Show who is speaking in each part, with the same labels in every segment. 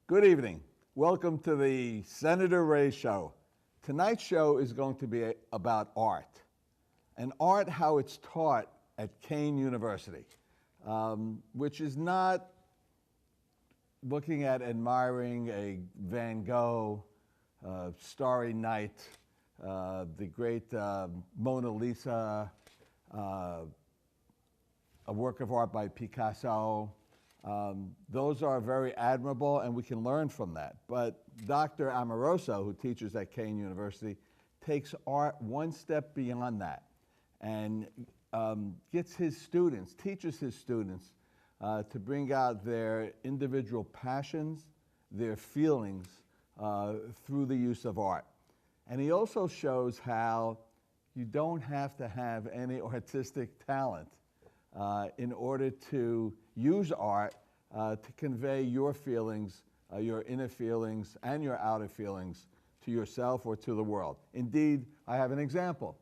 Speaker 1: Good evening. Welcome to the Senator Ray Show. Tonight's show is going to be about art, and art how it's taught at Kean University, which is not looking at admiring a Van Gogh, Starry Night, the great Mona Lisa, a work of art by Picasso. Those are very admirable, and we can learn from that. But Dr. Amorino, who teaches at Kean University, takes art one step beyond that and teaches his students to bring out their individual passions, their feelings through the use of art. And he also shows how you don't have to have any artistic talent in order to use art to convey your feelings, your inner feelings and your outer feelings to yourself or to the world. Indeed, I have an example.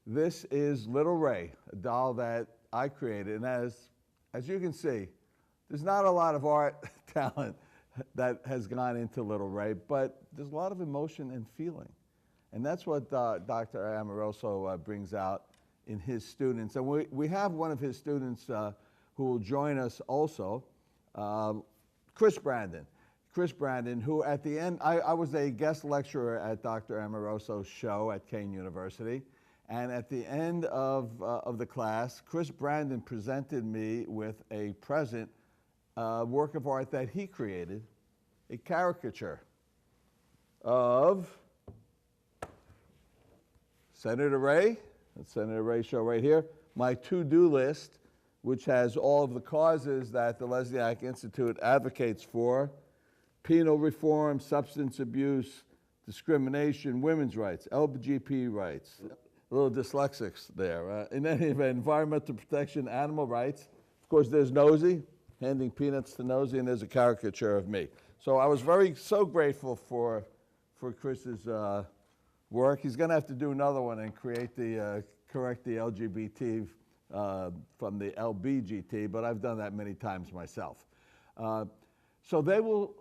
Speaker 1: This is Little Ray, a doll that I created, and as you can see, there's not a lot of art talent that has gone into Little Ray, but there's a lot of emotion and feeling. And that's what Dr. Amorino brings out in his students. And we have one of his students who will join us also, Chris Brandon. Chris Brandon, who at the end, I was a guest lecturer at Dr. Amorino's show at Kean University. And at the end of the class, Chris Brandon presented me with a present work of art that he created, a caricature of Senator Ray, that's Senator Ray show right here, my to-do list, which has all of the causes that the Lesniak Institute advocates for: penal reform, substance abuse, discrimination, women's rights, LGBT rights, a little dyslexics there. In any event, environmental protection, animal rights. Of course, there's Nosy, handing peanuts to Nosy, and there's a caricature of me. So I was so grateful for Chris's work. He's going to have to do another one and correct the LGBT from the LBGT, but I've done that many times myself. So they will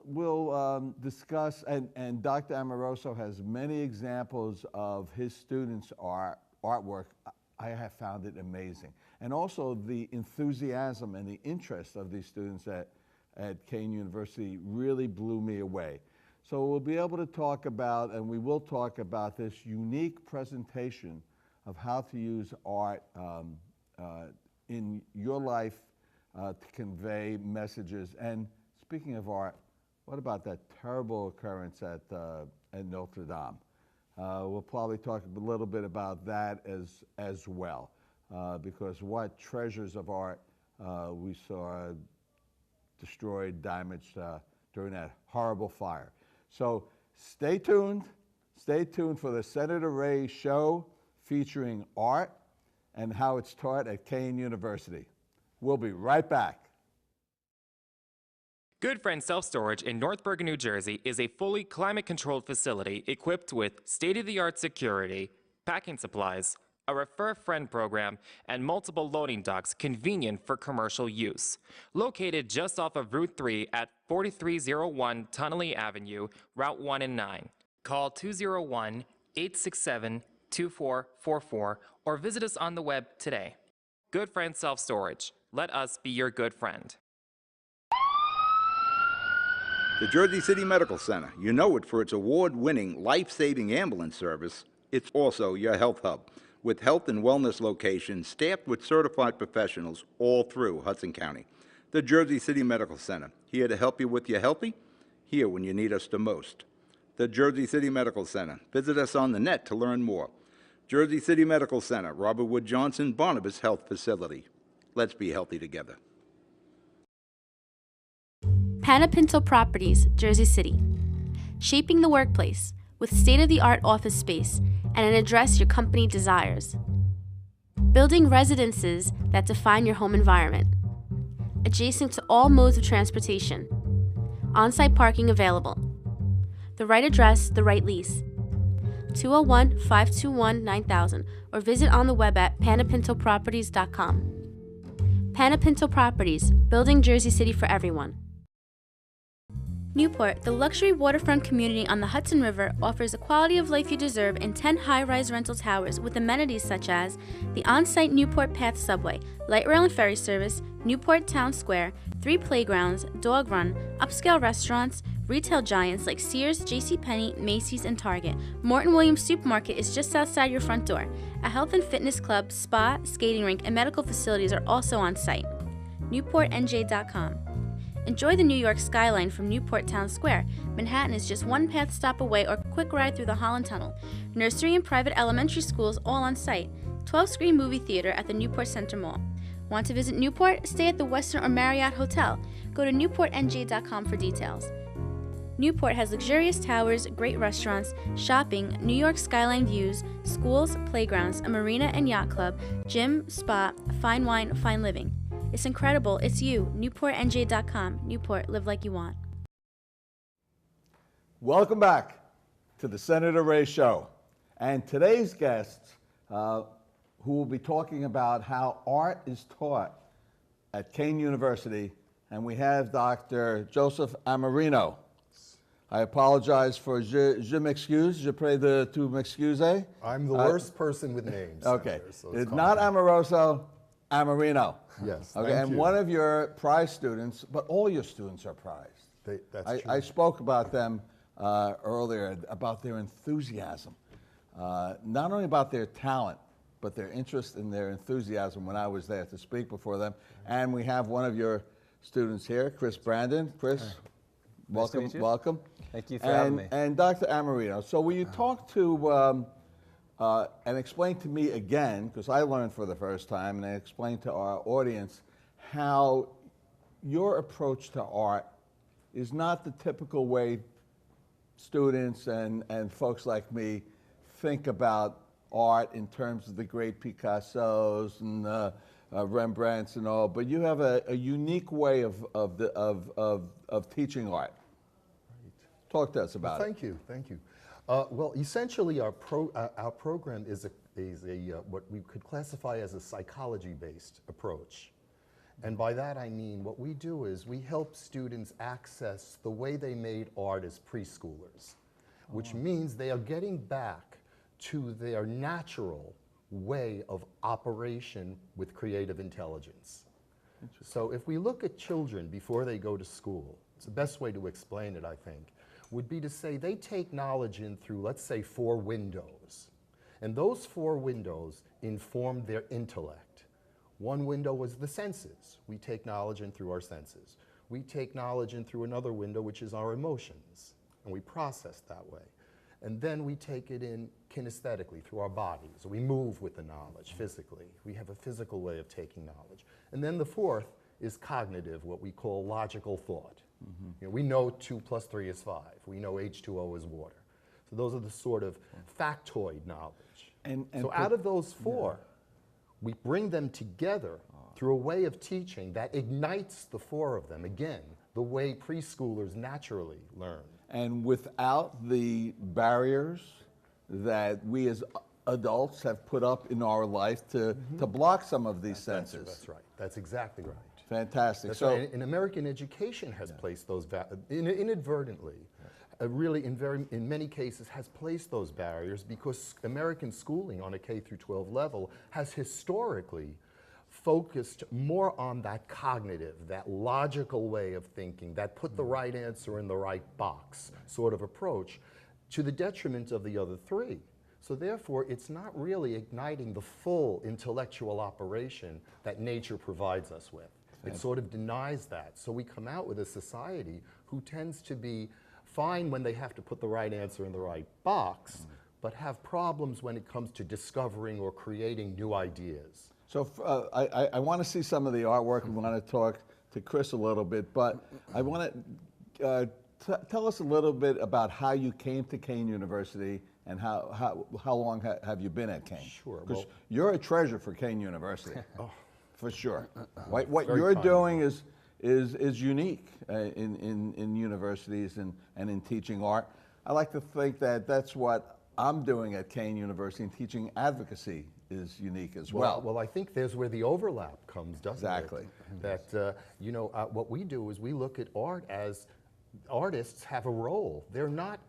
Speaker 1: discuss, and Dr. Amorino has many examples of his students' artwork. I have found it amazing. And also the enthusiasm and the interest of these students at Kean University really blew me away. So we'll be able to talk about, and we will talk about, this unique presentation of how to use art in your life to convey messages. And speaking of art, what about that terrible occurrence at Notre Dame? We'll probably talk a little bit about that as well, because what treasures of art we saw destroyed, damaged during that horrible fire. So stay tuned for the Senator Ray Show featuring art and how it's taught at Kean University. We'll be right back.
Speaker 2: Good Friend Self-Storage in North Bergen, New Jersey is a fully climate-controlled facility equipped with state-of-the-art security, packing supplies, a Refer Friend program, and multiple loading docks convenient for commercial use. Located just off of Route 3 at 4301 Tunnelly Avenue, Route 1 and 9. Call 201-867-2444 or visit us on the web today. Good Friend Self-Storage. Let us be your good friend.
Speaker 3: The Jersey City Medical Center. You know it for its award-winning, life-saving ambulance service. It's also your health hub, with health and wellness locations staffed with certified professionals all through Hudson County. The Jersey City Medical Center, here to help you with your healthy, here when you need us the most. The Jersey City Medical Center. Visit us on the net to learn more. Jersey City Medical Center, Robert Wood Johnson, Barnabas Health Facility. Let's be healthy together.
Speaker 4: Panapinto Properties, Jersey City. Shaping the workplace with state-of-the-art office space and an address your company desires. Building residences that define your home environment. Adjacent to all modes of transportation. On-site parking available. The right address, the right lease. 201-521-9000 or visit on the web at panapintoproperties.com. Panapinto Properties, building Jersey City for everyone. Newport, the luxury waterfront community on the Hudson River, offers a quality of life you deserve in 10 high-rise rental towers with amenities such as the on-site Newport Path subway, light rail and ferry service, Newport Town Square, 3 playgrounds, dog run, upscale restaurants, retail giants like Sears, JCPenney, Macy's, and Target. Morton Williams Supermarket is just outside your front door. A health and fitness club, spa, skating rink, and medical facilities are also on site. NewportNJ.com. Enjoy the New York skyline from Newport Town Square. Manhattan is just one path stop away or quick ride through the Holland Tunnel. Nursery and private elementary schools all on site. 12-screen movie theater at the Newport Center Mall. Want to visit Newport? Stay at the Westin or Marriott Hotel. Go to NewportNJ.com for details. Newport has luxurious towers, great restaurants, shopping, New York skyline views, schools, playgrounds, a marina and yacht club, gym, spa, fine wine, fine living. It's incredible. It's you. NewportNJ.com. Newport, live like you want.
Speaker 1: Welcome back to the Senator Ray Show. And today's guests, who will be talking about how art is taught at Kean University, and we have Dr. Joseph Amorino. I apologize for je m'excuse, je prie de tu m'excuser.
Speaker 5: I'm the worst person with names.
Speaker 1: Okay,
Speaker 5: Senator, so
Speaker 1: it's not Amoroso, Amorino.
Speaker 5: Yes,
Speaker 1: okay,
Speaker 5: thank
Speaker 1: and
Speaker 5: you.
Speaker 1: one of your prize students, but all your students are prized.
Speaker 5: That's true.
Speaker 1: I spoke about them earlier, about their enthusiasm. Not only about their talent, but their interest and their enthusiasm when I was there to speak before them. And we have one of your students here, Chris Brandon. Chris, welcome.
Speaker 6: Nice to meet you.
Speaker 1: Welcome.
Speaker 6: Thank you for having me.
Speaker 1: And Dr. Amorino, so will you talk to and explain to me again, because I learned for the first time, and explain to our audience how your approach to art is not the typical way students and folks like me think about art in terms of the great Picassos and Rembrandts and all, but you have a unique way of teaching art. Talk to us about it.
Speaker 5: Thank you, thank you. Well, essentially, our program is what we could classify as a psychology-based approach. And by that I mean what we do is we help students access the way they made art as preschoolers, which means they are getting back to their natural way of operation with creative intelligence. So if we look at children before they go to school, it's the best way to explain it, I think, would be to say they take knowledge in through, let's say, 4 windows. And those 4 windows inform their intellect. One window was the senses. We take knowledge in through our senses. We take knowledge in through another window, which is our emotions, and we process that way. And then we take it in kinesthetically through our bodies. We move with the knowledge physically. We have a physical way of taking knowledge. And then the 4th is cognitive, what we call logical thought. You know, we know 2 + 3 is 5. We know H2O is water. So those are the sort of factoid knowledge. And so out of those 4, we bring them together through a way of teaching that ignites the 4 of them, again, the way preschoolers naturally learn.
Speaker 1: And without the barriers that we as adults have put up in our life to block some of these senses.
Speaker 5: That's right. That's exactly right.
Speaker 1: Fantastic.
Speaker 5: That's
Speaker 1: So,
Speaker 5: right. And American education has placed those, inadvertently, really in many cases has placed those barriers because American schooling on a K through 12 level has historically focused more on that cognitive, that logical way of thinking, that put the right answer in the right box sort of approach, to the detriment of the other 3. So therefore, it's not really igniting the full intellectual operation that nature provides us with. It sort of denies that. So we come out with a society who tends to be fine when they have to put the right answer in the right box, but have problems when it comes to discovering or creating new ideas.
Speaker 1: so I want to see some of the artwork. We want to talk to Chris a little bit, but I want to tell us a little bit about how you came to Kean University and how long have you been at Kean?
Speaker 5: Sure.
Speaker 1: Because
Speaker 5: Well,
Speaker 1: you're a treasure for Kean University, for sure. What
Speaker 5: Very
Speaker 1: you're
Speaker 5: kind.
Speaker 1: doing is unique in universities and in teaching art. I like to think that that's what I'm doing at Kean University, and teaching advocacy is unique as well.
Speaker 5: Well, I think there's where the overlap comes, doesn't
Speaker 1: Exactly.
Speaker 5: it? That, what we do is we look at art as artists have a role. They're not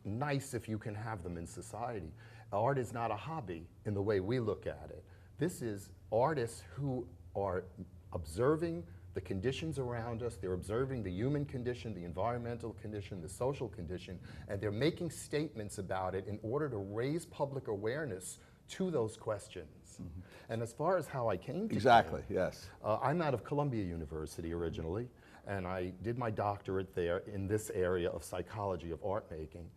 Speaker 5: nice if you can have them in society. Art is not a hobby in the way we look at it. This is artists who are observing the conditions around us, they're observing the human condition, the environmental condition, the social condition, and they're making statements about it in order to raise public awareness to those questions. And as far as how I came to
Speaker 1: Exactly,
Speaker 5: Kean,
Speaker 1: yes.
Speaker 5: I'm out of Columbia University originally, and I did my doctorate there in this area of psychology of art making.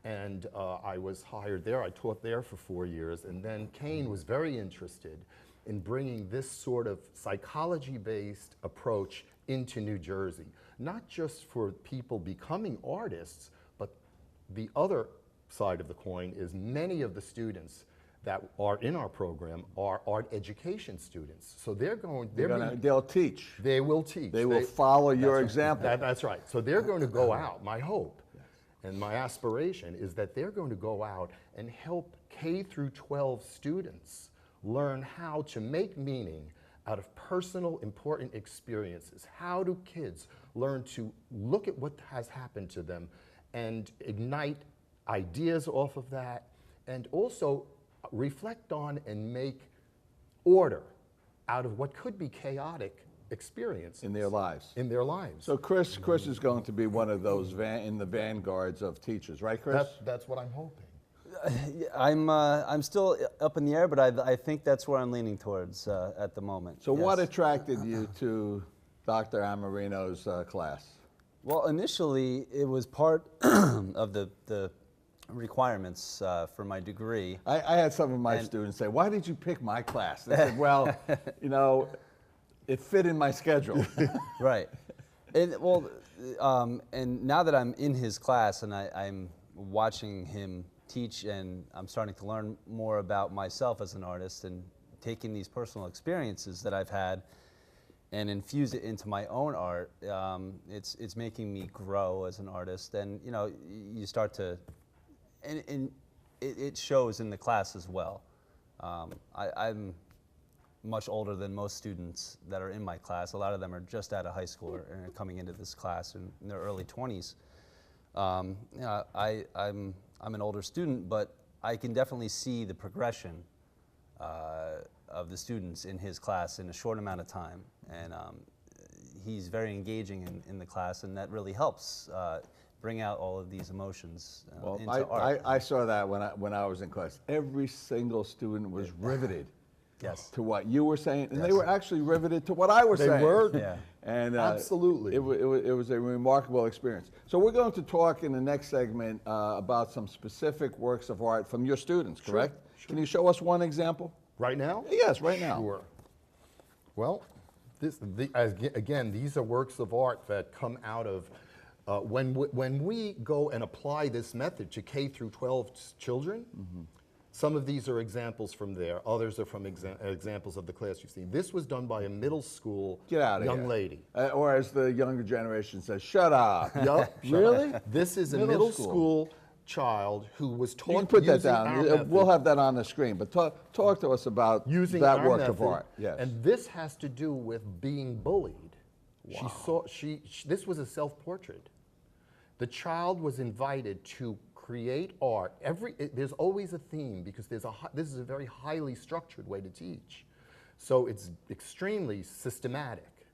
Speaker 5: And I was hired there. I taught there for 4 years, and then Kean was very interested in bringing this sort of psychology-based approach into New Jersey, not just for people becoming artists, but the other side of the coin is many of the students that are in our program are art education students. So
Speaker 1: They'll teach.
Speaker 5: they will teach.
Speaker 1: They will follow your
Speaker 5: That's right.
Speaker 1: example.
Speaker 5: That's right. So they're going to go out. My hope and my aspiration is that they're going to go out and help K through 12 students learn how to make meaning out of personal, important experiences. How do kids learn to look at what has happened to them and ignite ideas off of that, and also reflect on and make order out of what could be chaotic experiences
Speaker 1: In their lives.
Speaker 5: in their lives.
Speaker 1: So Chris is going to be one of those in the vanguards of teachers, right, Chris?
Speaker 5: That's what I'm hoping.
Speaker 6: I'm still up in the air, but I think that's where I'm leaning towards at the moment.
Speaker 1: So what
Speaker 6: yes.
Speaker 1: attracted you to Dr. Amorino's class?
Speaker 6: Well, initially it was part of the requirements for my degree.
Speaker 1: I had some of my students say, "Why did you pick my class?" They said, "Well, you know, it fit in my schedule."
Speaker 6: Right. And well, and now that I'm in his class and I'm watching him teach, and I'm starting to learn more about myself as an artist and taking these personal experiences that I've had and infuse it into my own art, it's making me grow as an artist. And you know, you start to, and it shows in the class as well. I'm much older than most students that are in my class. A lot of them are just out of high school and are coming into this class in their early 20s. You know, I'm an older student, but I can definitely see the progression of the students in his class in a short amount of time. And he's very engaging in the class, and that really helps bring out all of these emotions into art.
Speaker 1: I saw that when I was in class. Every single student was riveted
Speaker 6: Yes.
Speaker 1: to what you were saying, and they
Speaker 6: Yes.
Speaker 1: were actually riveted to what I was
Speaker 5: They
Speaker 1: saying.
Speaker 5: were.
Speaker 6: Yeah.
Speaker 1: And
Speaker 5: Absolutely.
Speaker 1: it was a remarkable experience. So we're going to talk in the next segment about some specific works of art from your students, correct?
Speaker 5: Sure.
Speaker 1: Can you show us one example?
Speaker 5: Right now?
Speaker 1: Yes, right now.
Speaker 5: Sure. Well, again, these are works of art that come out of when we go and apply this method to K through 12 children. Some of these are examples from there. Others are from examples of the class you've seen. This was done by a middle school
Speaker 1: Get out of
Speaker 5: young
Speaker 1: here.
Speaker 5: lady.
Speaker 1: Or as the younger generation says, shut up.
Speaker 5: Yup.
Speaker 1: Really?
Speaker 5: This is a
Speaker 1: Middle
Speaker 5: middle
Speaker 1: school.
Speaker 5: school child who was taught
Speaker 1: You can put that
Speaker 5: using our
Speaker 1: down.
Speaker 5: method.
Speaker 1: We'll have that on the screen. But talk to us about
Speaker 5: Using
Speaker 1: that
Speaker 5: our
Speaker 1: work
Speaker 5: method,
Speaker 1: of art. Yes.
Speaker 5: And this has to do with being bullied. Wow. This was a self-portrait. The child was invited to create art. There's always a theme because this is a very highly structured way to teach. So it's extremely systematic.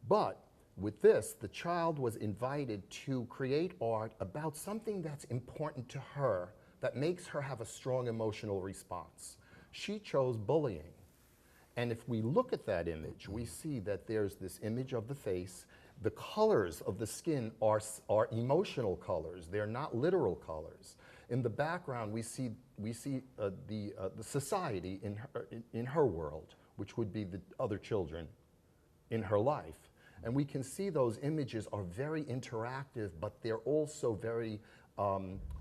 Speaker 5: But with this, the child was invited to create art about something that's important to her, that makes her have a strong emotional response. She chose bullying. And if we look at that image, we see that there's this image of the face. The colors of the skin are emotional colors. They're not literal colors. In the background, we see the society in her world, which would be the other children in her life. And we can see those images are very interactive, but they're also very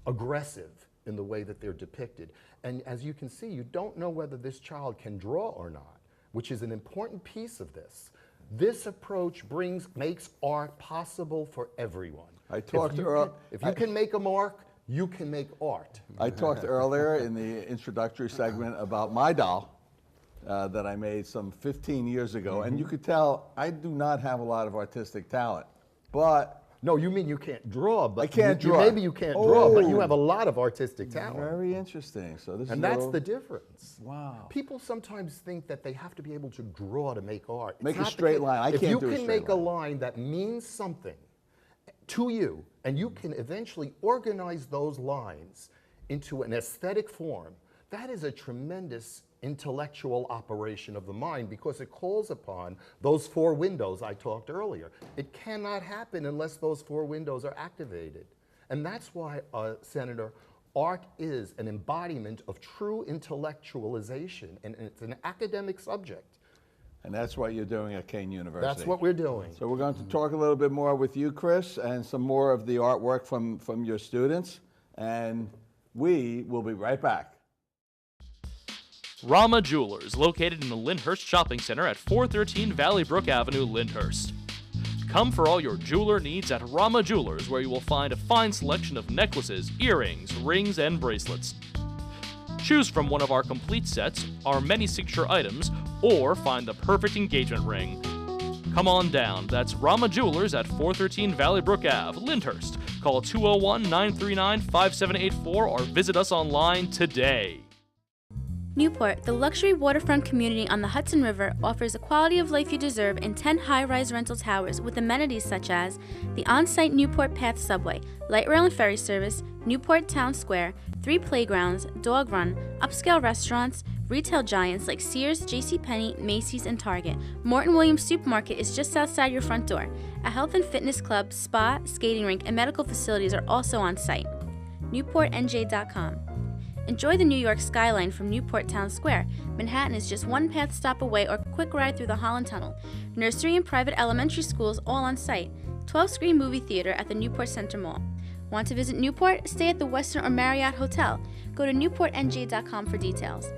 Speaker 5: aggressive in the way that they're depicted. And as you can see, you don't know whether this child can draw or not, which is an important piece of this. This approach makes art possible for everyone. If you can make a mark, you can make art.
Speaker 1: I talked earlier in the introductory segment about my doll that I made some 15 years ago, and you could tell I do not have a lot of artistic talent, but
Speaker 5: No, you mean you can't draw, but
Speaker 1: I can't
Speaker 5: you,
Speaker 1: draw.
Speaker 5: maybe you can't draw, but you
Speaker 1: Oh.
Speaker 5: have a lot of artistic talent.
Speaker 1: Very interesting. So this is
Speaker 5: And that's
Speaker 1: little-
Speaker 5: the difference.
Speaker 1: Wow.
Speaker 5: People sometimes think that they have to be able to draw to make art.
Speaker 1: Make
Speaker 5: It's
Speaker 1: a
Speaker 5: not the
Speaker 1: straight
Speaker 5: case.
Speaker 1: line. I
Speaker 5: if
Speaker 1: can't
Speaker 5: you
Speaker 1: do a
Speaker 5: can
Speaker 1: straight
Speaker 5: make a
Speaker 1: line.
Speaker 5: line that means something to you, and you can eventually organize those lines into an aesthetic form, that is a tremendous intellectual operation of the mind because it calls upon those 4 windows I talked earlier. It cannot happen unless those 4 windows are activated. And that's why, Senator, art is an embodiment of true intellectualization, and it's an academic subject.
Speaker 1: And that's what you're doing at Kean University.
Speaker 5: That's what we're doing.
Speaker 1: So we're going to talk a little bit more with you, Chris, and some more of the artwork from your students. And we will be right back.
Speaker 7: Rama Jewelers, located in the Lyndhurst Shopping Center at 413 Valley Brook Avenue, Lyndhurst. Come for all your jeweler needs at Rama Jewelers, where you will find a fine selection of necklaces, earrings, rings, and bracelets. Choose from one of our complete sets, our many signature items, or find the perfect engagement ring. Come on down. That's Rama Jewelers at 413 Valley Brook Ave, Lyndhurst. Call 201-939-5784 or visit us online today.
Speaker 4: Newport, the luxury waterfront community on the Hudson River, offers the quality of life you deserve in 10 high-rise rental towers with amenities such as the on-site Newport Path subway, light rail and ferry service, Newport Town Square, 3 playgrounds, dog run, upscale restaurants, retail giants like Sears, JCPenney, Macy's, and Target. Morton Williams Supermarket is just outside your front door. A health and fitness club, spa, skating rink, and medical facilities are also on site. NewportNJ.com. Enjoy the New York skyline from Newport Town Square. Manhattan is just 1 path stop away or quick ride through the Holland Tunnel. Nursery and private elementary schools all on site. 12-screen movie theater at the Newport Center Mall. Want to visit Newport? Stay at the Westin or Marriott Hotel. Go to NewportNJ.com for details.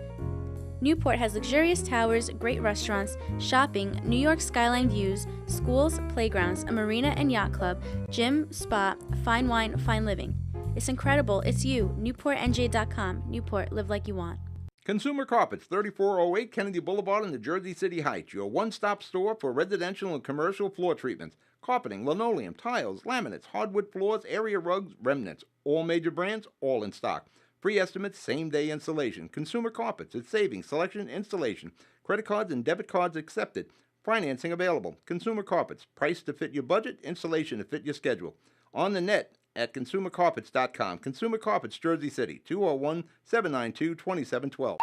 Speaker 4: Newport has luxurious towers, great restaurants, shopping, New York skyline views, schools, playgrounds, a marina and yacht club, gym, spa, fine wine, fine living. It's incredible. It's you. NewportNJ.com. Newport. Live like you want.
Speaker 3: Consumer Carpets, 3408 Kennedy Boulevard in the Jersey City Heights, your one-stop store for residential and commercial floor treatments, carpeting, linoleum, tiles, laminates, hardwood floors, area rugs, remnants. All major brands, all in stock. Free estimates, same-day installation. Consumer Carpets, it's savings, selection, installation. Credit cards and debit cards accepted. Financing available. Consumer Carpets, price to fit your budget, installation to fit your schedule. On the net at consumercarpets.com. Consumer Carpets, Jersey City, 201-792-2712.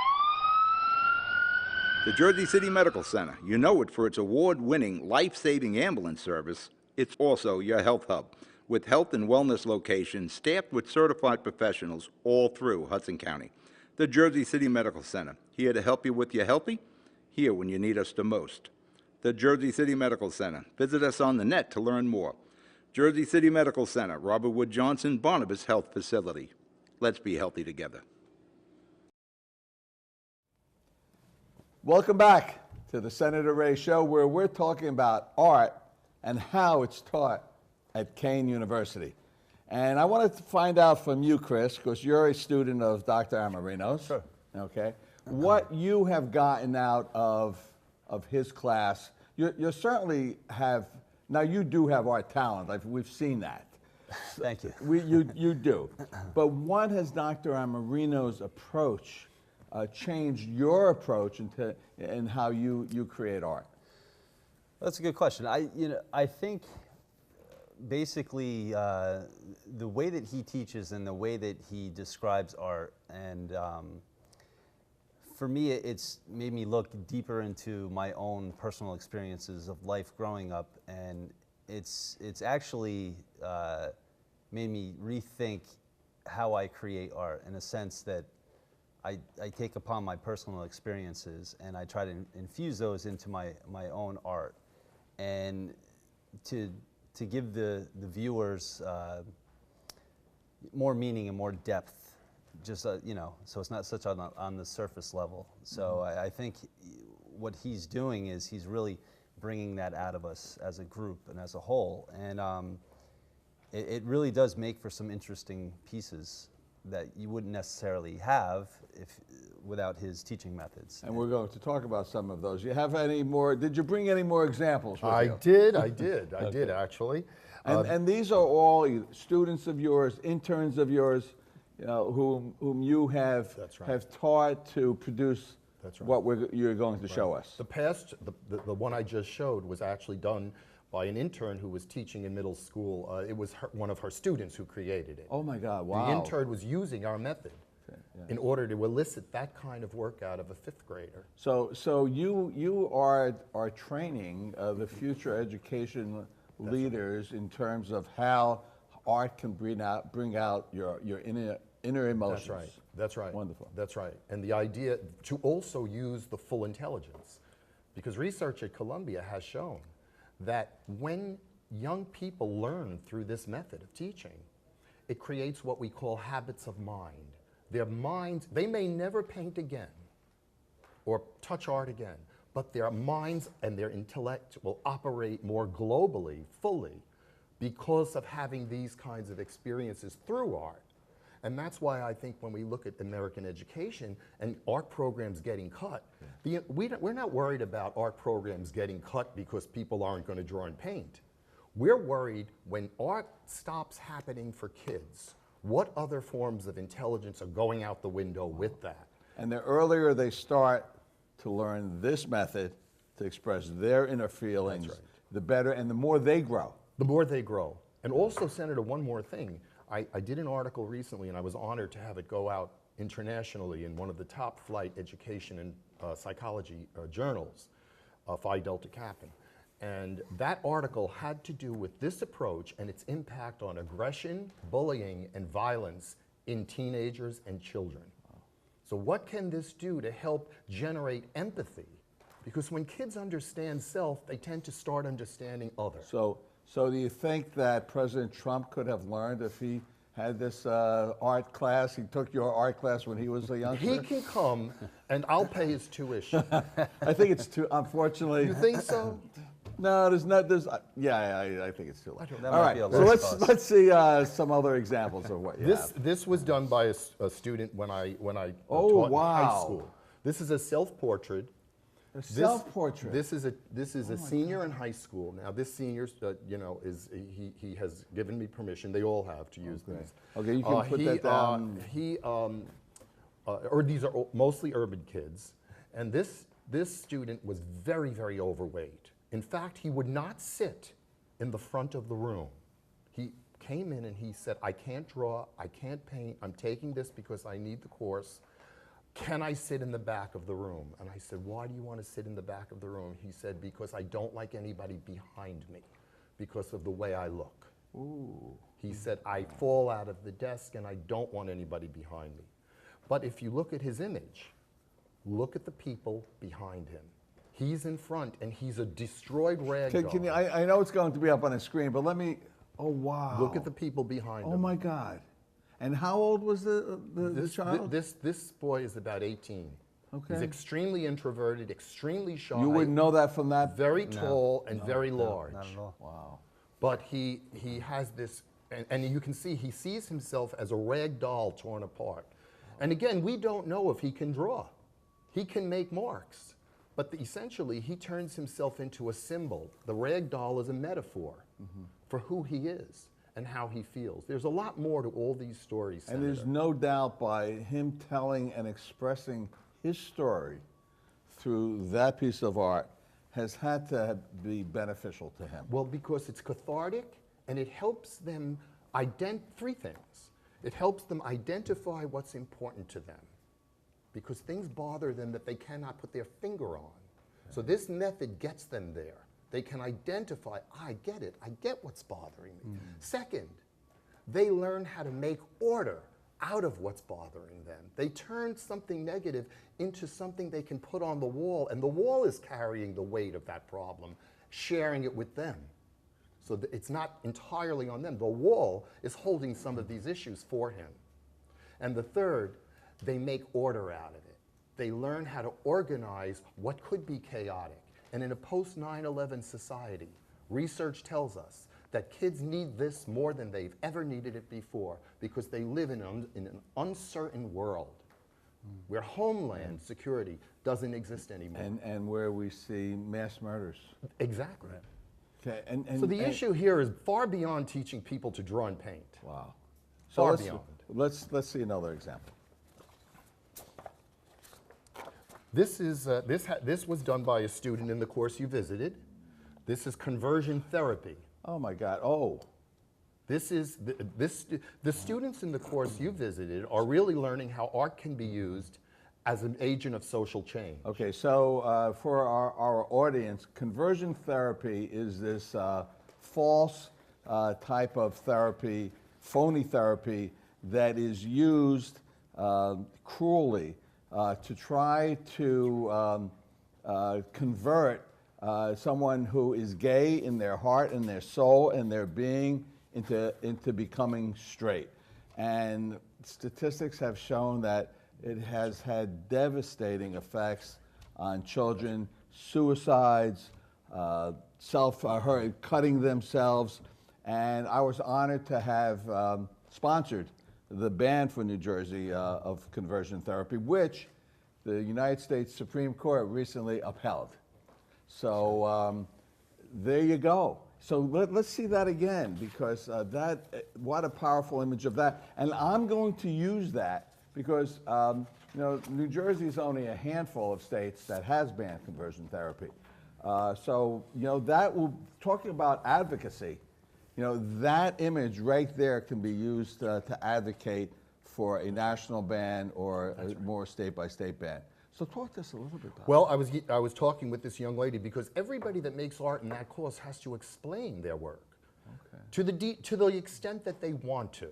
Speaker 3: The Jersey City Medical Center. You know it for its award-winning, life-saving ambulance service. It's also your health hub, with health and wellness locations staffed with certified professionals all through Hudson County. The Jersey City Medical Center, here to help you with your healthy, here when you need us the most. The Jersey City Medical Center. Visit us on the net to learn more. Jersey City Medical Center, Robert Wood Johnson, Barnabas Health Facility. Let's be healthy together.
Speaker 1: Welcome back to the Senator Ray Show, where we're talking about art and how it's taught at Kean University. And I wanted to find out from you, Chris, because you're a student of Dr. Amorino's.
Speaker 6: Sure.
Speaker 1: Okay. What you have gotten out of his class. You certainly have. Now, you do have art talent. We've seen that.
Speaker 6: Thank you.
Speaker 1: You do. But what has Dr. Amorino's approach changed your approach in how you create art?
Speaker 6: That's a good question. I think basically the way that he teaches and the way that he describes art, and for me, it's made me look deeper into my own personal experiences of life growing up, and it's actually made me rethink how I create art, in a sense that I take upon my personal experiences and I try to infuse those into my own art, and to give the viewers more meaning and more depth. Just so it's not such on the surface level. So I think what he's doing is he's really bringing that out of us as a group and as a whole, and it really does make for some interesting pieces that you wouldn't necessarily have without his teaching methods.
Speaker 1: And we're going to talk about some of those. You have any more? Did you bring any more examples with you?
Speaker 5: I did actually.
Speaker 1: And these are all students of yours, interns of yours, you know, whom you have
Speaker 5: That's right.
Speaker 1: have taught to produce
Speaker 5: That's right.
Speaker 1: what you're going to show us.
Speaker 5: The one I just showed was actually done by an intern who was teaching in middle school. It was one of her students who created it.
Speaker 1: Oh my God! Wow.
Speaker 5: The intern was using our method in order to elicit that kind of work out of a 5th grader.
Speaker 1: So you are training the future education leaders in terms of how art can bring out your inner emotions.
Speaker 5: That's right. That's right.
Speaker 1: Wonderful.
Speaker 5: That's right. And the idea to also use the full intelligence, because research at Columbia has shown that when young people learn through this method of teaching, it creates what we call habits of mind. Their minds, they may never paint again or touch art again, but their minds and their intellect will operate more globally, fully, because of having these kinds of experiences through art. And that's why I think when we look at American education and art programs getting cut, we're not worried about art programs getting cut because people aren't going to draw and paint. We're worried when art stops happening for kids, what other forms of intelligence are going out the window with that?
Speaker 1: And the earlier they start to learn this method to express their inner feelings,
Speaker 5: That's right.
Speaker 1: the better and the more they grow.
Speaker 5: The more they grow. And also, Senator, one more thing. I did an article recently, and I was honored to have it go out internationally in one of the top flight education and psychology journals, Phi Delta Kappan. And that article had to do with this approach and its impact on aggression, bullying, and violence in teenagers and children. So what can this do to help generate empathy? Because when kids understand self, they tend to start understanding others.
Speaker 1: So do you think that President Trump could have learned if he had this art class? He took your art class when he was a youngster?
Speaker 5: He can come, and I'll pay his tuition.
Speaker 1: I think it's too, unfortunately.
Speaker 5: You think so?
Speaker 1: No, there's not, I think it's too late.
Speaker 6: That
Speaker 1: All
Speaker 6: might
Speaker 1: right,
Speaker 6: be a
Speaker 1: so
Speaker 6: lost
Speaker 1: let's,
Speaker 6: cause.
Speaker 1: let's see some other examples of what you have.
Speaker 5: This was done by a student when I
Speaker 1: Oh,
Speaker 5: taught in
Speaker 1: wow.
Speaker 5: high school. This is a self-portrait.
Speaker 1: A self-portrait.
Speaker 5: This is a senior in high school. Now this senior, you know, he has given me permission. They all have to use these.
Speaker 1: Okay, you can put that down.
Speaker 5: Or these are mostly urban kids, and this student was very, very overweight. In fact, he would not sit in the front of the room. He came in and he said, "I can't draw, I can't paint. I'm taking this because I need the course. Can I sit in the back of the room?" And I said, "Why do you want to sit in the back of the room?" He said, "Because I don't like anybody behind me because of the way I look."
Speaker 1: Ooh.
Speaker 5: He said, "I fall out of the desk and I don't want anybody behind me." But if you look at his image, look at the people behind him. He's in front and he's a destroyed rag doll.
Speaker 1: Can you, I know it's going to be up on the screen, but let me, oh wow.
Speaker 5: Look at the people behind him.
Speaker 1: Oh my God. And how old was the child?
Speaker 5: This boy is about 18.
Speaker 1: Okay.
Speaker 5: He's extremely introverted, extremely shy.
Speaker 1: You wouldn't know that from that?
Speaker 5: Very tall and very large.
Speaker 6: Not at all.
Speaker 1: Wow.
Speaker 5: But he has this, and you can see he sees himself as a rag doll torn apart. And again, we don't know if he can draw. He can make marks. But essentially, he turns himself into a symbol. The rag doll is a metaphor for who he is and how he feels. There's a lot more to all these stories,
Speaker 1: And
Speaker 5: Senator.
Speaker 1: there's no doubt by him telling and expressing his story through that piece of art has had to be beneficial to him.
Speaker 5: Well, because it's cathartic and it helps them three things. It helps them identify what's important to them because things bother them that they cannot put their finger on. So this method gets them there. They can identify, I get it, I get what's bothering me. Second, they learn how to make order out of what's bothering them. They turn something negative into something they can put on the wall, and the wall is carrying the weight of that problem, sharing it with them. So that it's not entirely on them. The wall is holding some of these issues for him. And the third, they make order out of it. They learn how to organize what could be chaotic. And in a post-9/11 society, research tells us that kids need this more than they've ever needed it before because they live in an uncertain world where homeland security doesn't exist anymore.
Speaker 1: And where we see mass murders.
Speaker 5: Exactly.
Speaker 1: Okay, and
Speaker 5: So the issue here is far beyond teaching people to draw and paint.
Speaker 1: wow.
Speaker 5: Far
Speaker 1: let's,
Speaker 5: beyond.
Speaker 1: Let's see another example.
Speaker 5: This is this was done by a student in the course you visited. This is conversion therapy.
Speaker 1: Oh my God. Oh.
Speaker 5: This is the students in the course you visited are really learning how art can be used as an agent of social change.
Speaker 1: Okay, so for our audience, conversion therapy is this false type of therapy, phony therapy, that is used cruelly to try to convert someone who is gay in their heart and their soul and their being into becoming straight. And statistics have shown that it has had devastating effects on children, suicides, cutting themselves. And I was honored to have sponsored the ban for New Jersey of conversion therapy, which the United States Supreme Court recently upheld. So there you go. So let's see that again, because what a powerful image of that. And I'm going to use that because New Jersey is only a handful of states that has banned conversion therapy. So that will, talking about advocacy, that image right there can be used to advocate for a national ban or a more state-by-state ban. So talk to us a little bit about
Speaker 5: Well, I was talking with this young lady because everybody that makes art in that course has to explain their work to the extent that they want to.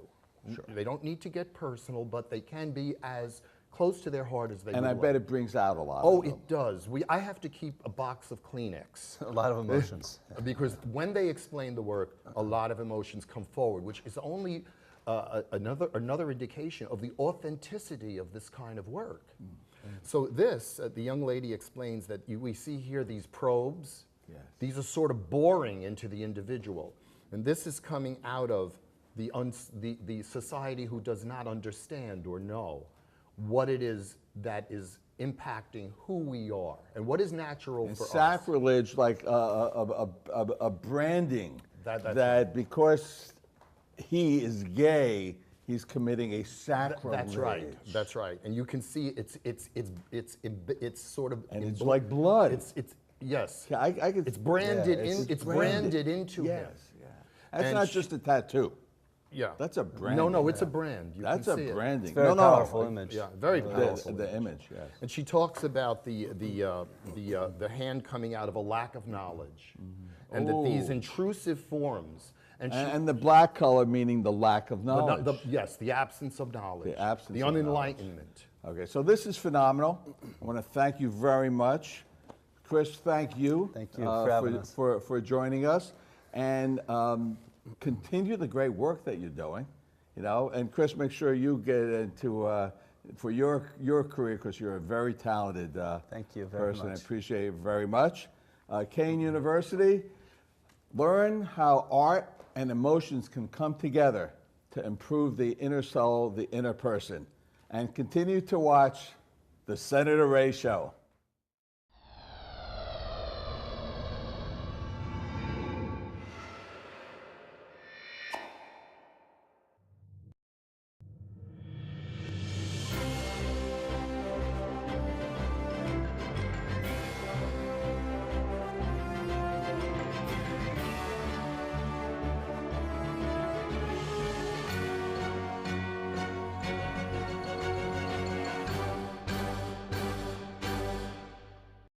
Speaker 5: Sure. They don't need to get personal, but they can be as close to their heart as they
Speaker 1: And I bet it brings out a lot.
Speaker 5: Oh,
Speaker 1: of them.
Speaker 5: it does. I have to keep a box of Kleenex.
Speaker 6: A lot of emotions.
Speaker 5: Because when they explain the work, a lot of emotions come forward, which is only another indication of the authenticity of this kind of work. So the young lady explains that we see here these probes.
Speaker 1: Yes.
Speaker 5: These are sort of boring into the individual. And this is coming out of the society who does not understand or know what it is that is impacting who we are and what is natural
Speaker 1: And
Speaker 5: for us.
Speaker 1: sacrilege, like a branding that because he is gay, he's committing a sacrilege.
Speaker 5: That's right. That's right. And you can see it's sort of
Speaker 1: And it's like blood.
Speaker 5: Yes.
Speaker 1: Yeah, I could,
Speaker 5: It's branded
Speaker 1: yeah,
Speaker 5: it's branded into him.
Speaker 1: Yes, yeah. That's
Speaker 5: And
Speaker 1: not just a tattoo.
Speaker 5: Yeah.
Speaker 1: That's a brand.
Speaker 5: No, it's a brand. You
Speaker 1: That's
Speaker 5: can
Speaker 1: a
Speaker 5: see it.
Speaker 1: branding.
Speaker 6: It's a very powerful image.
Speaker 5: Yeah, very powerful.
Speaker 1: The image, yes.
Speaker 5: And she talks about the hand coming out of a lack of knowledge, and that these intrusive forms,
Speaker 1: And the black color meaning the lack of knowledge.
Speaker 5: yes, the absence of knowledge,
Speaker 1: The absence
Speaker 5: the
Speaker 1: of
Speaker 5: unenlightenment.
Speaker 1: Okay, so this is phenomenal. I want to thank you very much. Chris, thank you.
Speaker 6: Thank you for having us.
Speaker 1: For joining us. And continue the great work that you're doing. And Chris, make sure you get into for your career, because you're a very talented
Speaker 6: Thank you very
Speaker 1: person.
Speaker 6: much.
Speaker 1: I appreciate it very much. Kean University, learn how art and emotions can come together to improve the inner soul, the inner person. And continue to watch the Senator Ray Show.